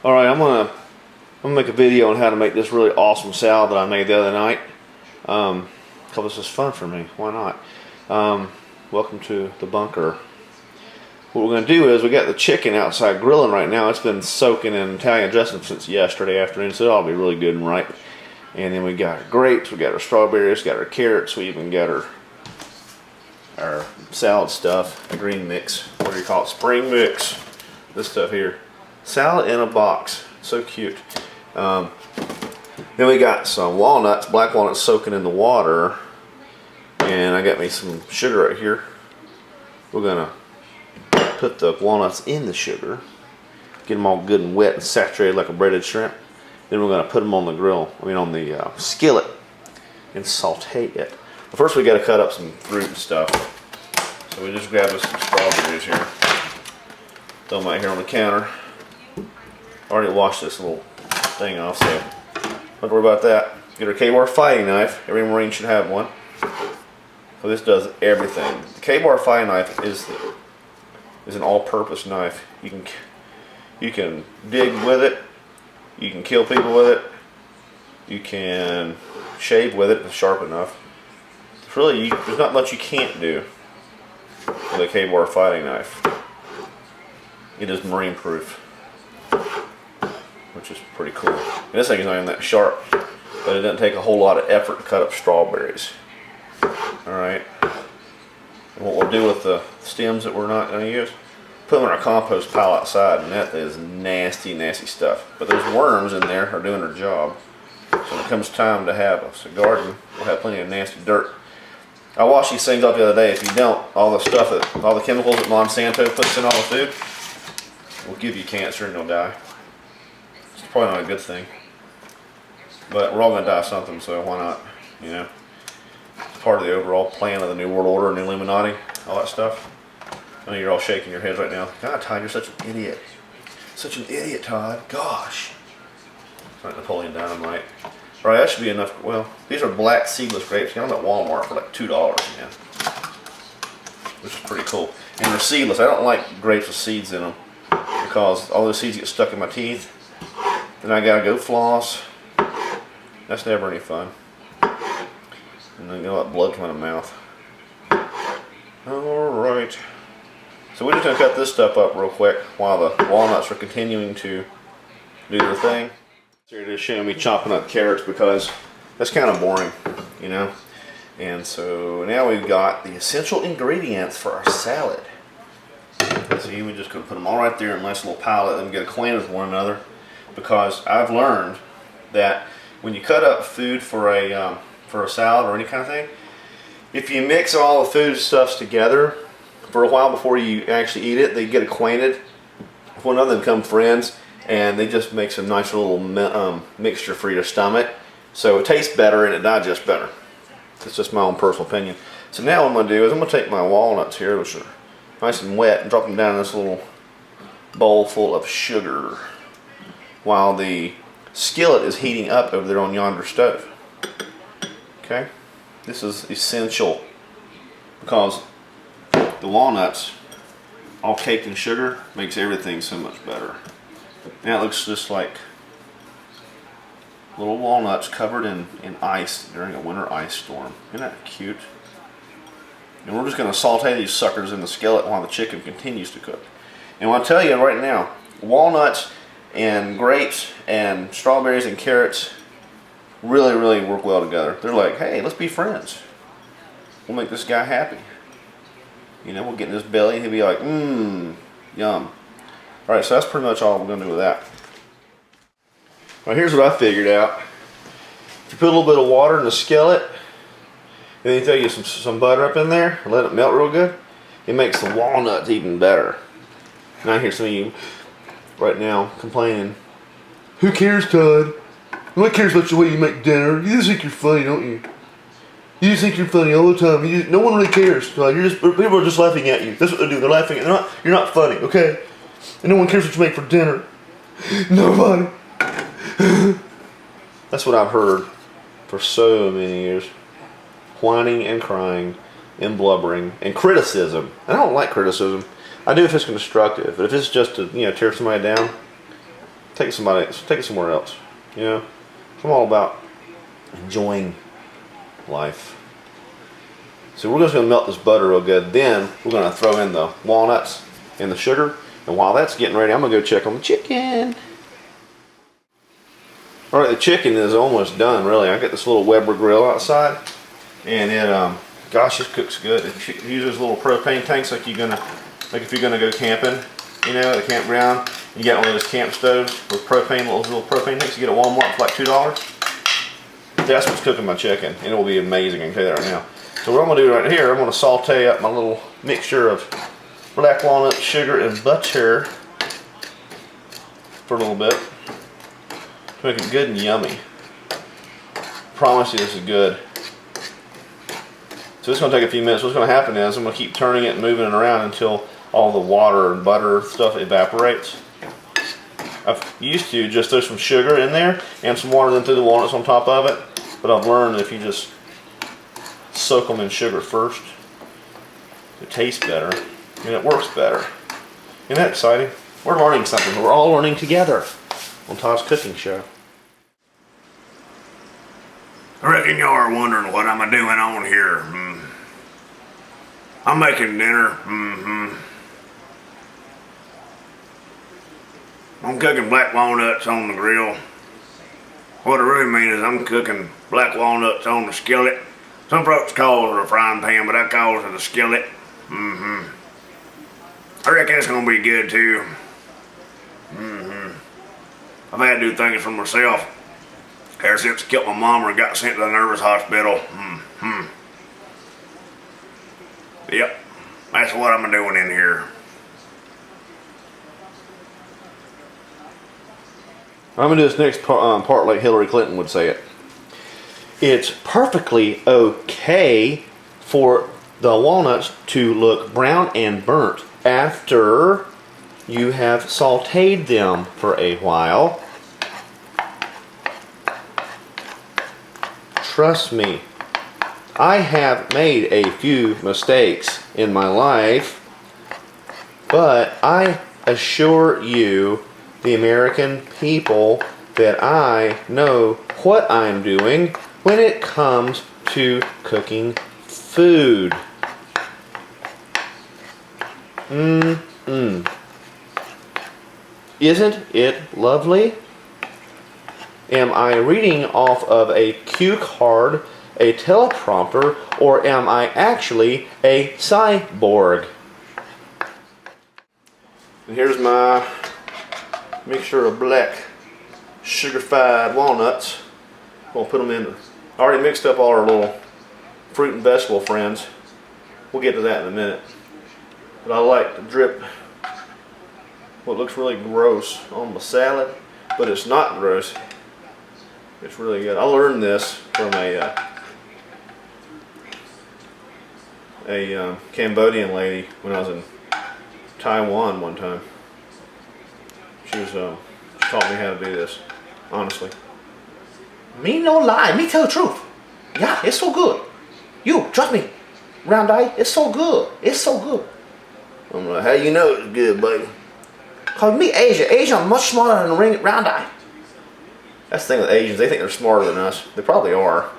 Alright, I'm gonna make a video on how to make this really awesome salad that I made the other night. Because this is fun for me. Why not? Welcome to the bunker. What we're gonna do is we got the chicken outside grilling right now. It's been soaking in Italian dressing since yesterday afternoon, so it'll be really good and ripe. And then we got our grapes, we got our strawberries, got our carrots, we even got our salad stuff, a green mix. What do you call it? Spring mix. This stuff here. Salad in a box. So cute. Then we got some walnuts, black walnuts soaking in the water. And I got me some sugar right here. We're gonna put the walnuts in the sugar. Get them all good and wet and saturated like a breaded shrimp. Then we're gonna put them on the grill, on the skillet, and saute it. But first we gotta cut up some fruit and stuff. So we just grabbed us some strawberries here. Throw them right here on the counter. Already washed this little thing off, so don't worry about that. Get our Ka-Bar fighting knife. Every Marine should have one. So this does everything. The Ka-Bar fighting knife is an all-purpose knife. You can dig with it. You can kill people with it. You can shave with it if it's sharp enough. It's really, there's not much you can't do with a Ka-Bar fighting knife. It is marine proof, which is pretty cool. And this thing is not even that sharp, but it doesn't take a whole lot of effort to cut up strawberries. Alright. And what we'll do with the stems that we're not going to use, put them in our compost pile outside, and that is nasty, nasty stuff. But those worms in there are doing their job. So when it comes time to have a garden, we'll have plenty of nasty dirt. I washed these things up the other day. If you don't, all the chemicals that Monsanto puts in all the food will give you cancer and you'll die. It's probably not a good thing. But we're all going to die of something, so why not? It's part of the overall plan of the New World Order and the Illuminati, all that stuff. I know you're all shaking your heads right now. God, Todd, you're such an idiot. Such an idiot, Todd. Gosh. It's like Napoleon Dynamite. Alright, that should be enough. Well, these are black seedless grapes. I'm at Walmart for like $2, man. Which is pretty cool. And they're seedless. I don't like grapes with seeds in them because all those seeds get stuck in my teeth. Then I gotta go floss. That's never any fun. And then let blood come out of my mouth. Alright. So we're just going to cut this stuff up real quick while the walnuts are continuing to do their thing. So you're just showing me chopping up carrots because that's kind of boring, And so now we've got the essential ingredients for our salad. See, we're just going to put them all right there in a nice little pile, let them get acquainted with one another. Because I've learned that when you cut up food for a salad or any kind of thing, if you mix all the food stuffs together for a while before you actually eat it, they get acquainted with one another and become friends, and they just make some nice little mixture for your stomach. So it tastes better and it digests better. It's just my own personal opinion. So now what I'm going to do is I'm going to take my walnuts here, which are nice and wet, and drop them down in this little bowl full of sugar while the skillet is heating up over there on yonder stove. Okay? This is essential because the walnuts, all caked in sugar, makes everything so much better. Now it looks just like little walnuts covered in ice during a winter ice storm. Isn't that cute? And we're just going to saute these suckers in the skillet while the chicken continues to cook. And I'll tell you right now, walnuts and grapes and strawberries and carrots really, really work well together. They're like, hey, let's be friends. We'll make this guy happy. We'll get in his belly and he'll be like, yum. Alright, so that's pretty much all we're going to do with that. Alright, here's what I figured out. If you put a little bit of water in the skillet, and then you throw you some butter up in there, and let it melt real good, it makes the walnuts even better. And I hear some of you right now complaining, who cares, Todd? Nobody cares about the way you make dinner. You just think you're funny, don't you? You just think you're funny all the time. No one really cares. People are just laughing at you. That's what they do. They're laughing. You're not funny, okay? And no one cares what you make for dinner. Nobody. That's what I've heard for so many years. Whining and crying and blubbering and criticism. I don't like criticism. I do if it's constructive, but if it's just to tear somebody down, take it somewhere else. You know, I'm all about enjoying life. So we're just going to melt this butter real good. Then we're going to throw in the walnuts and the sugar. And while that's getting ready, I'm going to go check on the chicken. All right, the chicken is almost done, really. I got this little Weber grill outside, and it, gosh, this cooks good. It uses little propane tanks like if you're gonna go camping, you know, at a campground. You get one of those camp stoves with propane, little propane tanks. You get at Walmart for like $2. That's what's cooking my chicken, and it will be amazing. I can tell you that right now. So what I'm gonna do right here, I'm gonna saute up my little mixture of black walnut, sugar, and butter for a little bit. Make it good and yummy. Promise you this is good. So this is going to take a few minutes. What's going to happen is I'm going to keep turning it and moving it around until all the water and butter stuff evaporates. I've used to just throw some sugar in there and some water, then throw the walnuts on top of it. But I've learned that if you just soak them in sugar first, it tastes better and it works better. Isn't that exciting? We're learning something. We're all learning together on Todd's Cooking Show. I reckon y'all are wondering what I'm doing on here. I'm making dinner. I'm cooking black walnuts on the grill. What I really mean is I'm cooking black walnuts on the skillet. Some folks call it a frying pan, but I call it a skillet. I reckon it's gonna be good too. I've had to do things for myself ever since I killed my mom or got sent to the nervous hospital. Yep, that's what I'm doing in here. I'm going to do this next part like Hillary Clinton would say it. It's perfectly okay for the walnuts to look brown and burnt after you have sauteed them for a while. Trust me, I have made a few mistakes in my life, but I assure you, the American people, that I know what I'm doing when it comes to cooking food. Isn't it lovely? Am I reading off of a cue card, a teleprompter, or am I actually a cyborg? And here's my mixture of black sugar-fried walnuts. We'll put them in. I already mixed up all our little fruit and vegetable friends. We'll get to that in a minute. But I like to drip what looks really gross on my salad, but it's not gross. It's really good. I learned this from a Cambodian lady when I was in Taiwan one time. She taught me how to do this, honestly. Me no lie, me tell the truth. Yeah, it's so good. You, trust me. Round eye, it's so good. It's so good. I'm like, how you know it's good, buddy? Cause me Asia. Asia are much smarter than the round eye. That's the thing with Asians. They think they're smarter than us. They probably are.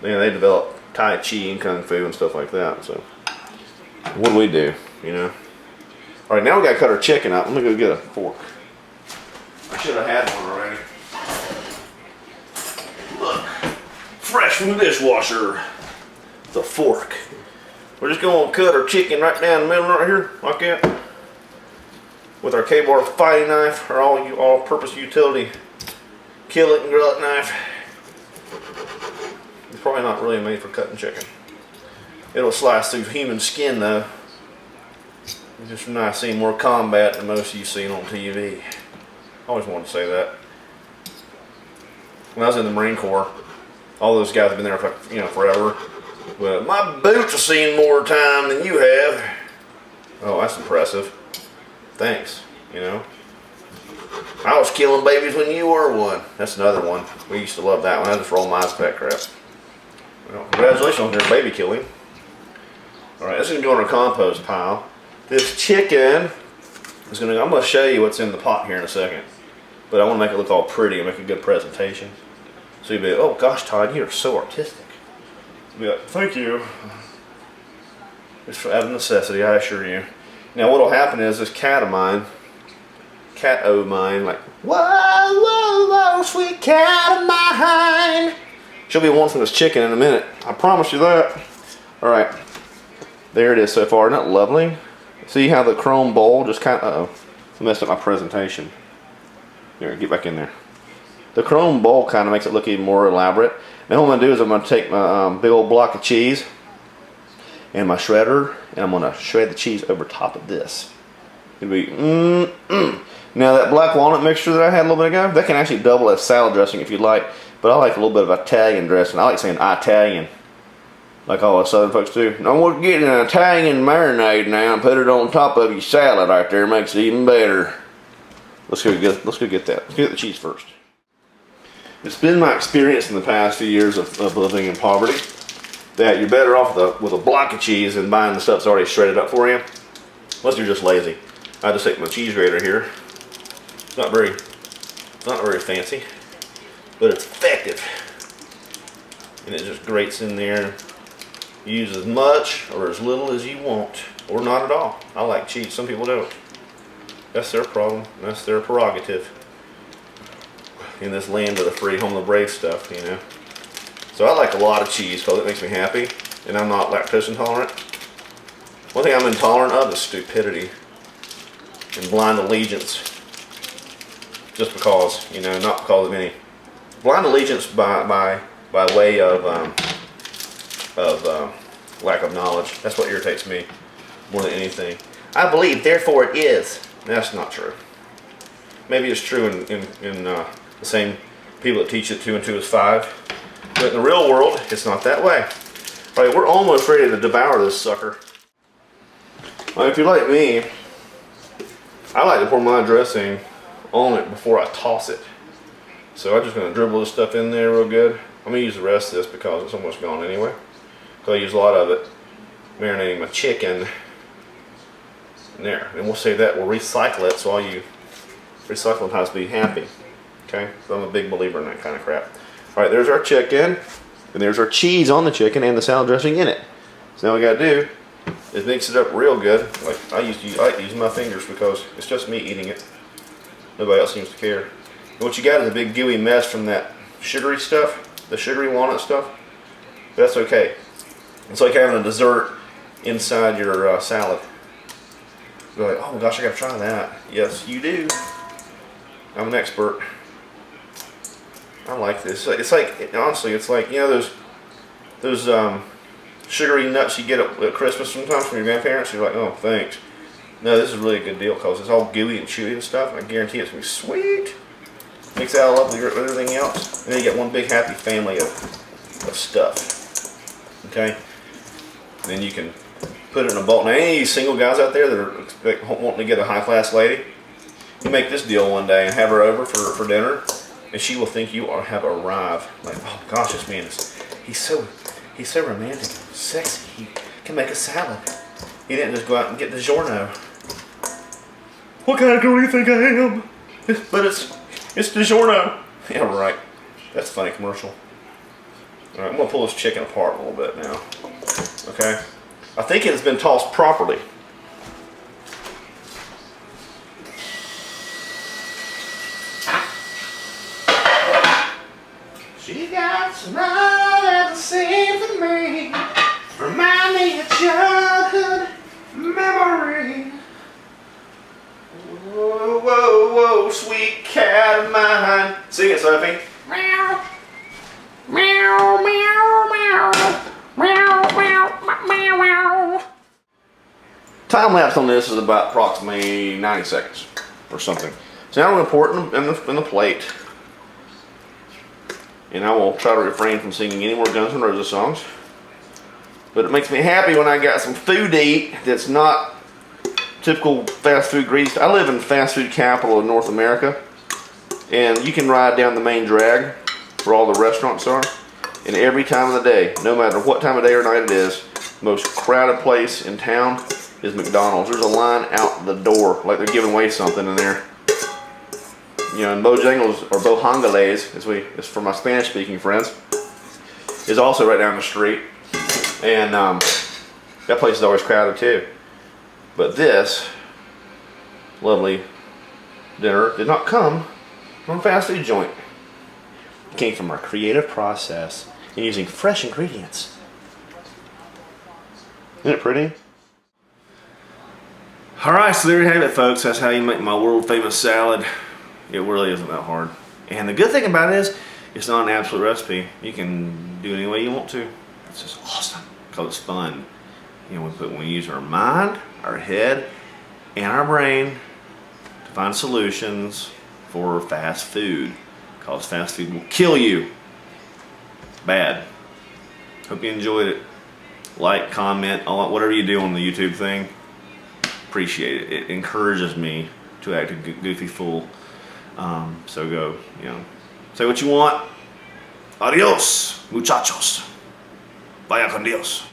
You know, they develop Tai Chi and Kung Fu and stuff like that. So, what do we do? You know. All right, now we gotta cut our chicken up. Let me go get a fork. I should have had one already. Look, fresh from the dishwasher. The fork. We're just gonna cut our chicken right down the middle right here, like that, with our Ka-Bar fighting knife, or all-purpose utility kill it and grill it knife. It's probably not really made for cutting chicken. It'll slice through human skin though. It's just nice seeing more combat than most of you seen on TV. I always wanted to say that. When I was in the Marine Corps, all those guys have been there for, you know, forever. But my boots have seen more time than you have. Oh, that's impressive. Thanks, you know. I was killing babies when you were one. That's another one. We used to love that one. I just roll my eyes pet crap. Well, congratulations on your baby killing. Alright, this is going to go in our compost pile. This chicken is going to, I'm going to show you what's in the pot here in a second. but I want to make it look all pretty and make a good presentation. So you'd be like, oh gosh, Todd, you're so artistic. You'd be like, thank you. It's out of necessity, I assure you. Now what'll happen is this cat of mine, like, whoa, whoa, whoa, sweet cat of mine. She'll be wanting this chicken in a minute. I promise you that. All right, there it is so far. Isn't that lovely? See how the chrome bowl just kind of, uh-oh, messed up my presentation. Here, get back in there. The chrome bowl kind of makes it look even more elaborate. Now what I'm going to do is I'm going to take my big old block of cheese and my shredder, and I'm going to shred the cheese over top of this. It'll be, Now that black walnut mixture that I had a little bit ago, that can actually double as salad dressing if you like, but I like a little bit of Italian dressing. I like saying Italian, like all the southern folks do. Now we're getting an Italian marinade now and put it on top of your salad right there. Makes it even better. Let's go get that. Let's get the cheese first. It's been my experience in the past few years of living in poverty that you're better off with a block of cheese than buying the stuff that's already shredded up for you. Unless you're just lazy. I just take my cheese grater here. It's not very fancy, but it's effective. And it just grates in there. You use as much or as little as you want, or not at all. I like cheese. Some people don't. That's their problem. That's their prerogative. In this land of the free, home of the brave stuff, you know. So I like a lot of cheese because it makes me happy, and I'm not lactose intolerant. One thing I'm intolerant of is stupidity and blind allegiance. Just because, you know, not because of any blind allegiance by way of lack of knowledge. That's what irritates me more than anything. I believe, therefore it is. That's not true. Maybe it's true in the same people that teach that 2 and 2 is 5. But in the real world, it's not that way. All right, we're almost ready to devour this sucker. Well, if you're like me, I like to pour my dressing on it before I toss it. So I'm just going to dribble this stuff in there real good. I'm going to use the rest of this because it's almost gone anyway. So I use a lot of it marinating my chicken. And there. And we'll save that. We'll recycle it so all you recycling types be happy. Okay? So I'm a big believer in that kind of crap. Alright, there's our chicken. And there's our cheese on the chicken and the salad dressing in it. So now what we got to do is mix it up real good. Like I like to use my fingers because it's just me eating it. Nobody else seems to care. And what you got is a big gooey mess from that sugary stuff, the sugary walnut stuff. But that's okay. It's like having a dessert inside your salad. You're like, oh my gosh, I gotta try that. Yes, you do. I'm an expert. I like this. Honestly, it's like, you know, those sugary nuts you get at Christmas sometimes from your grandparents. You're like, oh, thanks. No, this is really a good deal because it's all gooey and chewy and stuff. I guarantee it's gonna be sweet. Mix that all up with everything else, and then you get one big happy family of stuff. Okay, and then you can put it in a bowl. Now, any of you single guys out there that are wanting to get a high class lady, you make this deal one day and have her over for dinner, and she will think you have arrived. Like, oh gosh, this man he's so romantic, sexy. He can make a salad. He didn't just go out and get DiGiorno. What kind of girl do you think I am? But it's DiGiorno. Yeah, right. That's a funny commercial. Alright, I'm going to pull this chicken apart a little bit now. Okay? I think it has been tossed properly. She got smile that's the same for me. Remind me of childhood memory. Whoa, whoa, whoa, sweet cat of mine. Sing it, Sophie. Meow. Meow, meow, meow. Meow, meow, meow, meow. Time lapse on this is about approximately 90 seconds or something. So now we're going to pour it in the plate. And I will try to refrain from singing any more Guns N' Roses songs. But it makes me happy when I got some food to eat that's not typical fast food grease. I live in fast food capital of North America, and you can ride down the main drag where all the restaurants are, and every time of the day, no matter what time of day or night it is, the most crowded place in town is McDonald's. There's a line out the door like they're giving away something in there. you know, and Bojangles or Bojangles, as for my Spanish speaking friends, is also right down the street. And that place is always crowded too. But this lovely dinner did not come from a fast food joint. It came from our creative process in using fresh ingredients. Isn't it pretty? Alright, so there you have it, folks. That's how you make my world famous salad. It really isn't that hard. And the good thing about it is, it's not an absolute recipe. You can do it any way you want to. It's just awesome because it's fun. You know, we use our mind, our head, and our brain to find solutions for fast food. Because fast food will kill you. Bad. Hope you enjoyed it. Like, comment, all whatever you do on the YouTube thing. Appreciate it. It encourages me to act a goofy fool. So go, you know, say what you want. Adios, muchachos. Vaya con Dios.